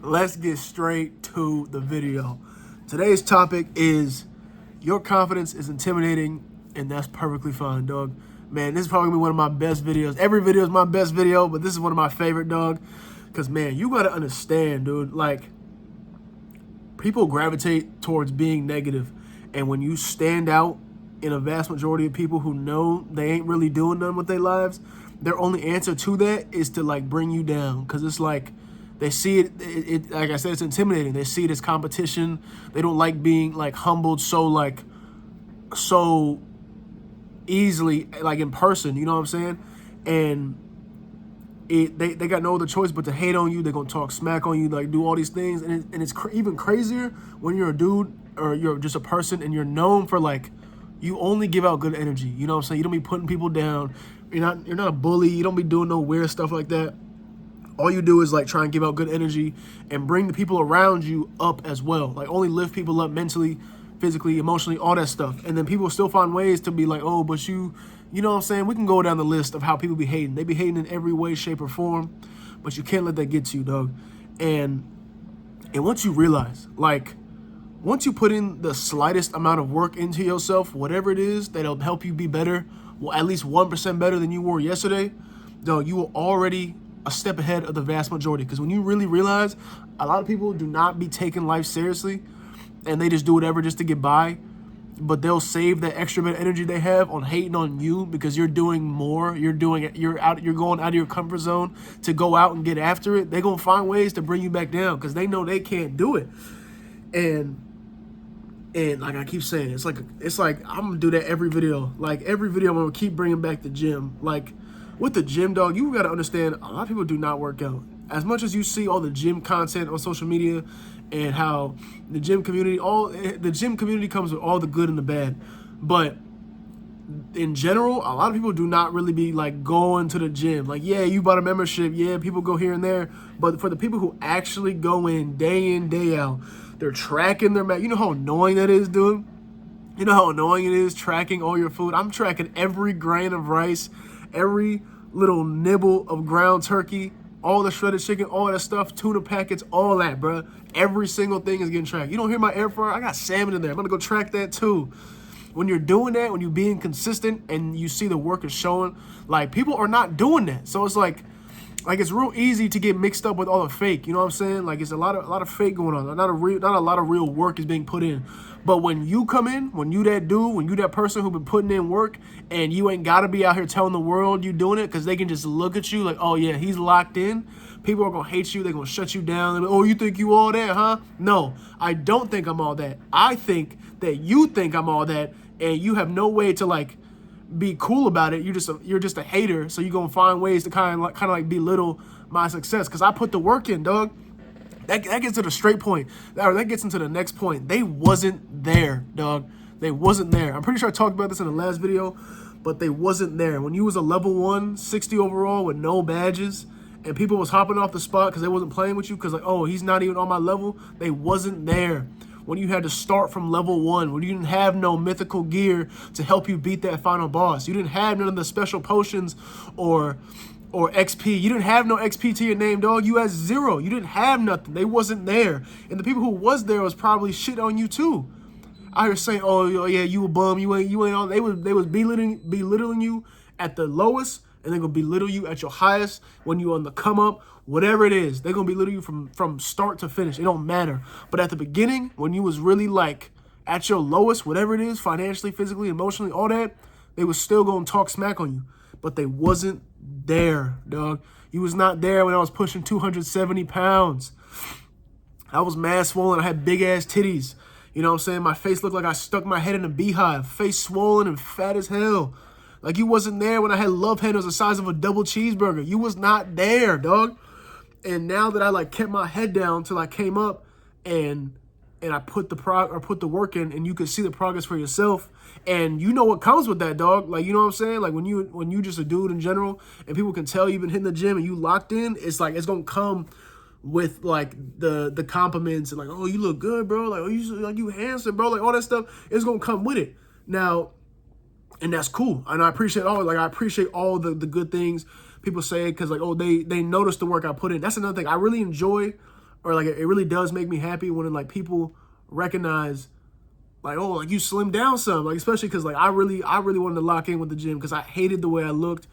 let's get straight to the video. Today's topic is your confidence is intimidating, and that's perfectly fine, dog. Man, this is probably gonna be one of my best videos. Every video is my best video, but this is one of my favorite, dog. Because, man, you gotta understand, dude, like, people gravitate towards being negative, and when you stand out in a vast majority of people who know they ain't really doing nothing with their lives, their only answer to that is to, like, bring you down. Because it's like, they see it, like I said, it's intimidating. They see it as competition. They don't like being, like, humbled so easily, like, in person, you know what I'm saying? And they got no other choice but to hate on you. They're going to talk smack on you, like, do all these things. And it's even crazier when you're a dude or you're just a person and you're known for, like, you only give out good energy. You know what I'm saying? You don't be putting people down. You're not a bully. You don't be doing no weird stuff like that. All you do is, like, try and give out good energy and bring the people around you up as well. Like, only lift people up mentally, physically, emotionally, all that stuff. And then people still find ways to be like, oh, but you know what I'm saying? We can go down the list of how people be hating. They be hating in every way, shape, or form, but you can't let that get to you, dog. And once you realize, like, once you put in the slightest amount of work into yourself, whatever it is that'll help you be better, well, at least 1% better than you were yesterday, dog, you are already a step ahead of the vast majority. Because when you really realize a lot of people do not be taking life seriously and they just do whatever just to get by, but they'll save that extra bit of energy they have on hating on you because you're doing more. You're going out of your comfort zone to go out and get after it. They're going to find ways to bring you back down because they know they can't do it. And like I keep saying, it's like I'm gonna do that every video. Like, every video I'm gonna keep bringing back the gym. Like, with the gym, dog, you gotta understand, a lot of people do not work out. As much as you see all the gym content on social media and how the gym community comes with all the good and the bad, but in general, a lot of people do not really be, like, going to the gym. Like, yeah, you bought a membership, yeah, people go here and there, but for the people who actually go in, day out, they're tracking their you know how annoying that is, dude? You know how annoying it is tracking all your food? I'm tracking every grain of rice, every little nibble of ground turkey, all the shredded chicken, all that stuff, tuna packets, all that, bro. Every single thing is getting tracked. You don't hear my air fryer? I got salmon in there. I'm gonna go track that too. When you're doing that, when you're being consistent and you see the work is showing, like, people are not doing that. So it's like it's real easy to get mixed up with all the fake. You know what I'm saying? Like, it's a lot of fake going on. Not a lot of real work is being put in. But when you come in, when you that dude, when you that person who been putting in work, and you ain't got to be out here telling the world you doing it because they can just look at you like, oh, yeah, he's locked in. People are going to hate you. They're going to shut you down. Like, oh, you think you all that, huh? No, I don't think I'm all that. I think that you think I'm all that, and you have no way to, like, be cool about it. You're just a hater, so you're going to find ways to kind of like belittle my success because I put the work in, dog. That gets to the straight point. Or that gets into the next point. They wasn't there, dog. They wasn't there. I'm pretty sure I talked about this in the last video, but they wasn't there. When you was a level 1, 60 overall with no badges, and people was hopping off the spot because they wasn't playing with you because, like, oh, he's not even on my level, they wasn't there. When you had to start from level 1, when you didn't have no mythical gear to help you beat that final boss. You didn't have none of the special potions or XP. You didn't have no XP to your name, dog. You had 0. You didn't have nothing. They wasn't there. And the people who was there was probably shit on you too. I heard saying, oh yeah, you a bum, you ain't on. They was belittling you at the lowest, and they're gonna belittle you at your highest when you on the come up. Whatever it is, they're gonna belittle you from start to finish. It don't matter. But at the beginning, when you was really, like, at your lowest, whatever it is, financially, physically, emotionally, all that, they was still gonna talk smack on you. But they wasn't there, dog. You was not there when I was pushing 270 pounds. I was mad swollen. I had big ass titties. You know what I'm saying? My face looked like I stuck my head in a beehive. Face swollen and fat as hell. Like, you wasn't there when I had love handles the size of a double cheeseburger. You was not there, dog. And now that I, like, kept my head down till I came up and I put the work in, and you could see the progress for yourself, and you know what comes with that, dog. Like, you know what I'm saying? Like, when you just a dude in general, and people can tell you've been hitting the gym and you locked in, it's like it's gonna come with, like, the compliments and, like, oh, you look good, bro. Like, oh, you handsome, bro. Like, all that stuff is gonna come with it. Now, and that's cool, and I appreciate all the good things people say because, like, oh, they notice the work I put in. That's another thing. I really enjoy or like it really does make me happy when like people recognize like, oh, like you slimmed down some, like especially because like I really wanted to lock in with the gym because I hated the way I looked.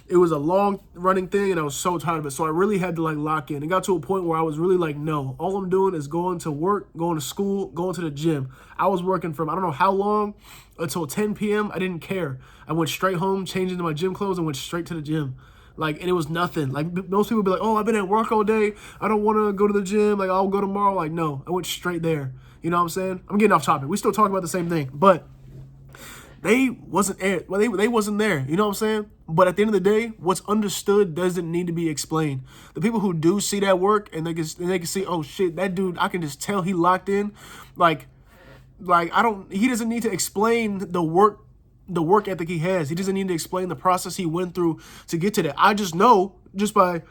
It was a long running thing and I was so tired of it. So I really had to like lock in. It got to a point where I was really like, no, all I'm doing is going to work, going to school, going to the gym. I was working from I don't know how long until 10 p.m. I didn't care. I went straight home, changed into my gym clothes, and went straight to the gym. Like, and it was nothing. Like, most people be like, oh, I've been at work all day. I don't want to go to the gym. Like, I'll go tomorrow. Like, no, I went straight there. You know what I'm saying? I'm getting off topic. We still talking about the same thing. But they wasn't they wasn't there. You know what I'm saying? But at the end of the day, what's understood doesn't need to be explained. The people who do see that work and they can see, oh, shit, that dude, I can just tell he locked in. Like he doesn't need to explain the work ethic he has. He doesn't need to explain the process he went through to get to that. I just know just by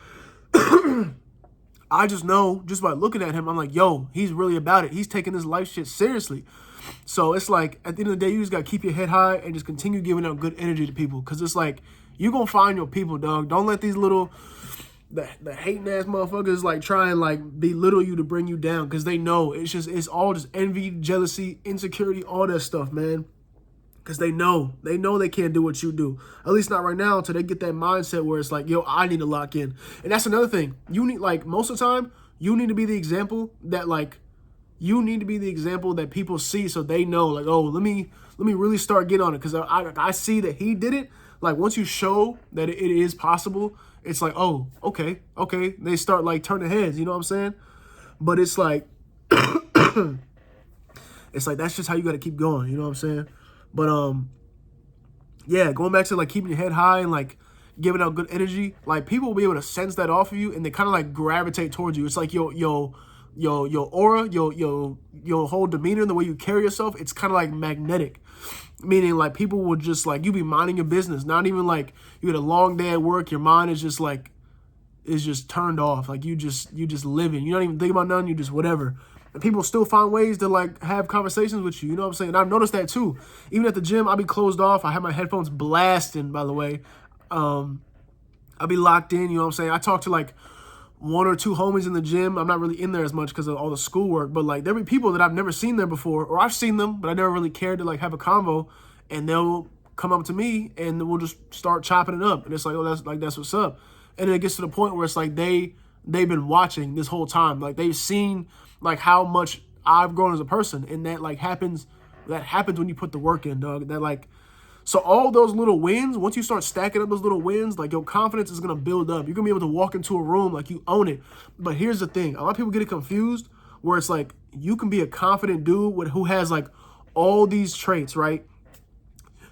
looking at him, I'm like, yo, he's really about it. He's taking this life shit seriously. So it's like, at the end of the day, you just got to keep your head high and just continue giving out good energy to people. Because it's like, you're going to find your people, dog. Don't let these little, the hating ass motherfuckers like try and like belittle you to bring you down. Because they know it's all just envy, jealousy, insecurity, all that stuff, man. Because they know they can't do what you do. At least not right now until they get that mindset where it's like, yo, I need to lock in. And that's another thing. You need, like, most of the time, you need to be the example that, like, people see so they know, like, oh, let me really start getting on it. Because I see that he did it. Like, once you show that it is possible, it's like, oh, okay. They start, like, turning heads. You know what I'm saying? But it's like, that's just how you got to keep going. You know what I'm saying? But, yeah, going back to, like, keeping your head high and, like, giving out good energy, like, people will be able to sense that off of you, and they kind of, like, gravitate towards you. It's like your aura, your whole demeanor, and the way you carry yourself, it's kind of, like, magnetic. Meaning, like, people will just, like, you be minding your business. Not even, like, you had a long day at work, your mind is just, like, turned off. Like, you just living. You're not even thinking about nothing, you just whatever. And people still find ways to, like, have conversations with you. You know what I'm saying? And I've noticed that, too. Even at the gym, I'll be closed off. I have my headphones blasting, by the way. I'll be locked in, you know what I'm saying? I talk to, like, one or two homies in the gym. I'm not really in there as much because of all the schoolwork. But, like, there'll be people that I've never seen there before. Or I've seen them, but I never really cared to, like, have a convo. And they'll come up to me, and we'll just start chopping it up. And it's like, oh, that's what's up. And then it gets to the point where it's like they've been watching this whole time. Like, they've seen, like, how much I've grown as a person, and that happens when you put the work in, dog. That, like, so all those little wins, once you start stacking up those little wins, like, your confidence is gonna build up. You're gonna be able to walk into a room like you own it. But here's the thing: a lot of people get it confused, where it's like you can be a confident dude who has, like, all these traits, right?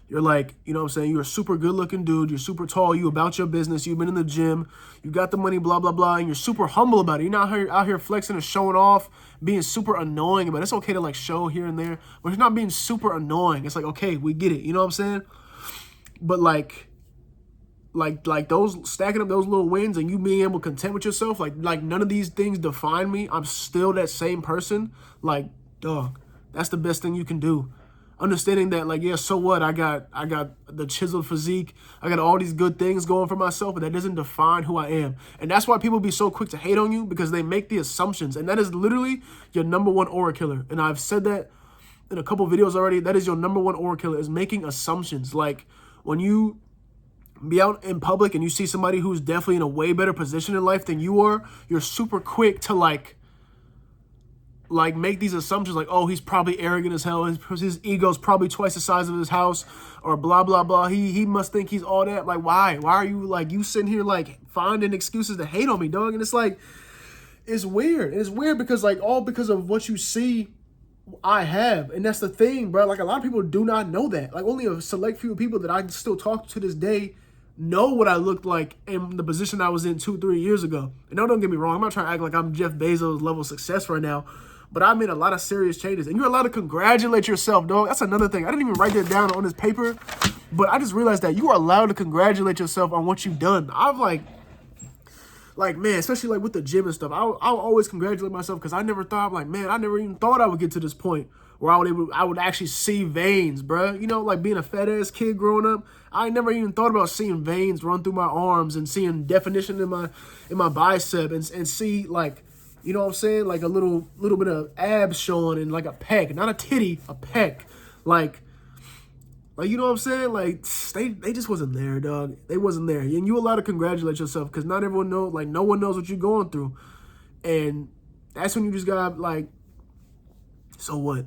You're like, you know what I'm saying? You're a super good looking dude. You're super tall. You about your business. You've been in the gym. You got the money, blah, blah, blah. And you're super humble about it. You're not out here flexing and showing off, being super annoying. But it's okay to, like, show here and there. But you're not being super annoying. It's like, okay, we get it. You know what I'm saying? But, like those stacking up those little wins and you being able to content with yourself, like none of these things define me. I'm still that same person. Like, dog, that's the best thing you can do. Understanding that, like, yeah, so what? I got the chiseled physique. I got all these good things going for myself, but that doesn't define who I am. And that's why people be so quick to hate on you, because they make the assumptions. And that is literally your number one aura killer. And I've said that in a couple videos already. That is your number one aura killer, is making assumptions. Like, when you be out in public and you see somebody who's definitely in a way better position in life than you are, you're super quick to, like make these assumptions, like, oh, he's probably arrogant as hell. His ego's probably twice the size of his house, or blah, blah, blah. He must think he's all that. Like, why? Why are you, like, you sitting here, like, finding excuses to hate on me, dog? And it's like, it's weird. It's weird because, like, all because of what you see I have. And that's the thing, bro. Like, a lot of people do not know that. Like, only a select few people that I still talk to this day know what I looked like in the position I was in 2-3 years ago. And don't get me wrong. I'm not trying to act like I'm Jeff Bezos level of success right now. But I made a lot of serious changes. And you're allowed to congratulate yourself, dog. That's another thing. I didn't even write that down on this paper. But I just realized that you are allowed to congratulate yourself on what you've done. I've, like, man, especially, like, with the gym and stuff, I'll always congratulate myself, because I never thought, like, man, I never even thought I would get to this point where I would actually see veins, bruh. You know, like, being a fat-ass kid growing up, I never even thought about seeing veins run through my arms and seeing definition in my bicep and see, like, You know what I'm saying? Like a little bit of abs showing and like a pec, not a titty, a pec. Like you know what I'm saying? Like they just wasn't there, dog. They wasn't there. And you allowed to congratulate yourself because not everyone knows, like no one knows what you're going through. And that's when you just got like, so what?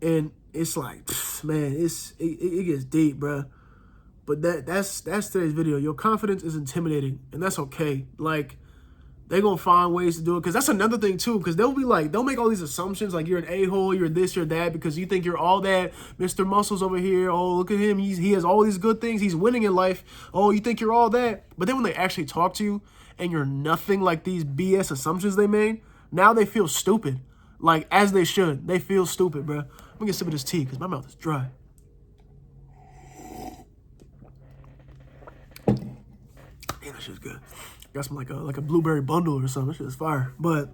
And it's like, man, it gets deep, bro. But that's today's video. Your confidence is intimidating, and that's okay. Like, they're going to find ways to do it. Because that's another thing, too. Because they'll be like, they'll make all these assumptions. Like, you're an a-hole, you're this, you're that. Because you think you're all that. Mr. Muscles over here. Oh, look at him. He has all these good things. He's winning in life. Oh, you think you're all that. But then when they actually talk to you, and you're nothing like these BS assumptions they made, now they feel stupid. Like, as they should. They feel stupid, bro. I'm going to get a sip of this tea because my mouth is dry. Damn, that shit's good. Got some like a blueberry bundle or something. That shit is fire. But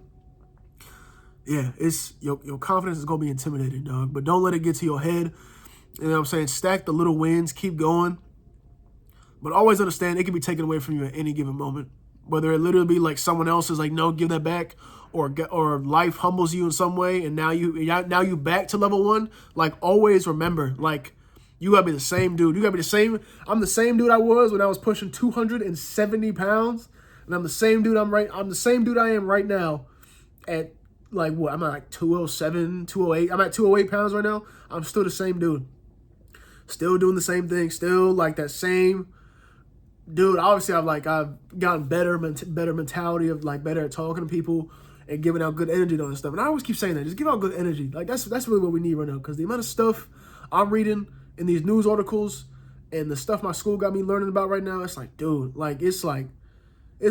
yeah, it's your confidence is gonna be intimidating, dog. But don't let it get to your head. You know what I'm saying? Stack the little wins, keep going. But always understand it can be taken away from you at any given moment. Whether it literally be like someone else is like, no, give that back, or life humbles you in some way, and now you back to level 1. Like, always remember, like, you gotta be the same dude. You gotta be the same. I'm the same dude I was when I was pushing 270 pounds. And I'm the same dude I'm the same dude I am right now at like what? I'm at like 207, 208. I'm at 208 pounds right now. I'm still the same dude. Still doing the same thing. Still like that same dude. Obviously I've gotten better mentality of like better at talking to people and giving out good energy on stuff. And I always keep saying that. Just give out good energy. Like that's really what we need right now. Because the amount of stuff I'm reading in these news articles and the stuff my school got me learning about right now, it's like, dude, like it's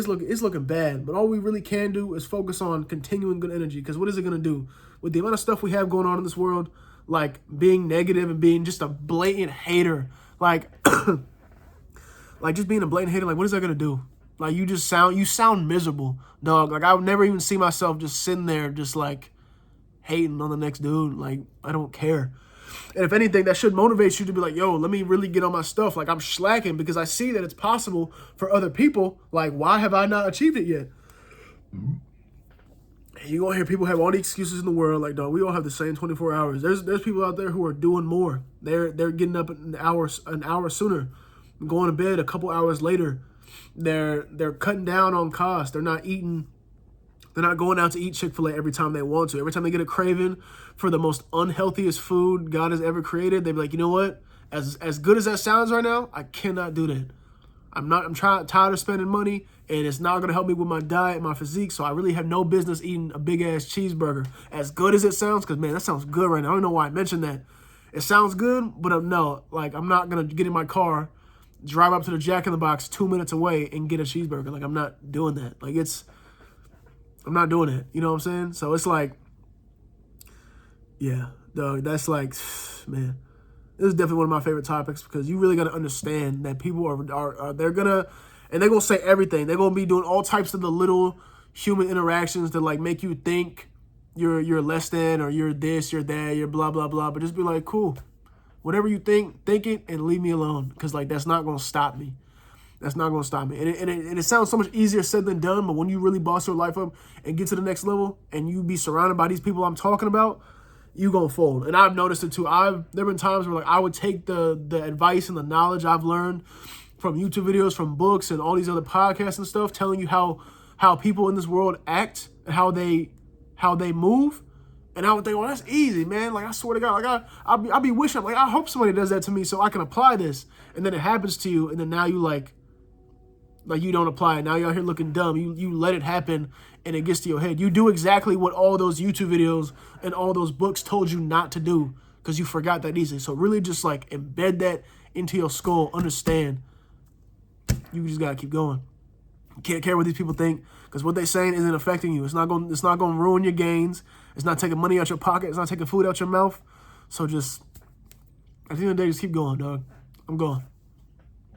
looking bad. But all we really can do is focus on continuing good energy. Because what is it going to do? With the amount of stuff we have going on in this world, like being negative and being just a blatant hater, like, like just being a blatant hater, like what is that going to do? Like you sound miserable, dog. Like I would never even see myself just sitting there just like hating on the next dude. Like I don't care. And if anything, that should motivate you to be like, yo, let me really get on my stuff. Like, I'm slacking because I see that it's possible for other people. Like, why have I not achieved it yet? And you're going to hear people have all the excuses in the world. Like, dog, we all have the same 24 hours. There's people out there who are doing more. They're getting up an hour sooner, going to bed a couple hours later. They're cutting down on costs. They're not eating. They're not going out to eat Chick-fil-A every time they want to. Every time they get a craving for the most unhealthiest food God has ever created, they be like, you know what? As good as that sounds right now, I cannot do that. I'm tired of spending money, and it's not going to help me with my diet, my physique, so I really have no business eating a big-ass cheeseburger. As good as it sounds, because, man, that sounds good right now. I don't know why I mentioned that. It sounds good, but no. Like, I'm not going to get in my car, drive up to the Jack in the Box 2 minutes away, and get a cheeseburger. Like, I'm not doing that. Like, I'm not doing it. You know what I'm saying? So it's like, yeah, dog, that's like, man, this is definitely one of my favorite topics because you really got to understand that people they're going to say everything. They're going to be doing all types of the little human interactions that like make you think you're less than or you're this, you're that, you're blah, blah, blah. But just be like, cool. Whatever you think it and leave me alone because like that's not going to stop me. That's not going to stop me. And it sounds so much easier said than done, but when you really boss your life up and get to the next level and you be surrounded by these people I'm talking about, you going to fold. And I've noticed it too. There have been times where like I would take the advice and the knowledge I've learned from YouTube videos, from books, and all these other podcasts and stuff telling you how people in this world act and how they move. And I would think, well, that's easy, man. Like, I swear to God, like I'll be wishing, like, I hope somebody does that to me so I can apply this. And then it happens to you, and then now you like you don't apply it. Now you're out here looking dumb. You let it happen, and it gets to your head. You do exactly what all those YouTube videos and all those books told you not to do because you forgot that easy. So really just, like, embed that into your skull. Understand. You just got to keep going. You can't care what these people think because what they're saying isn't affecting you. It's not going to ruin your gains. It's not taking money out your pocket. It's not taking food out your mouth. So just, at the end of the day, just keep going, dog. I'm going.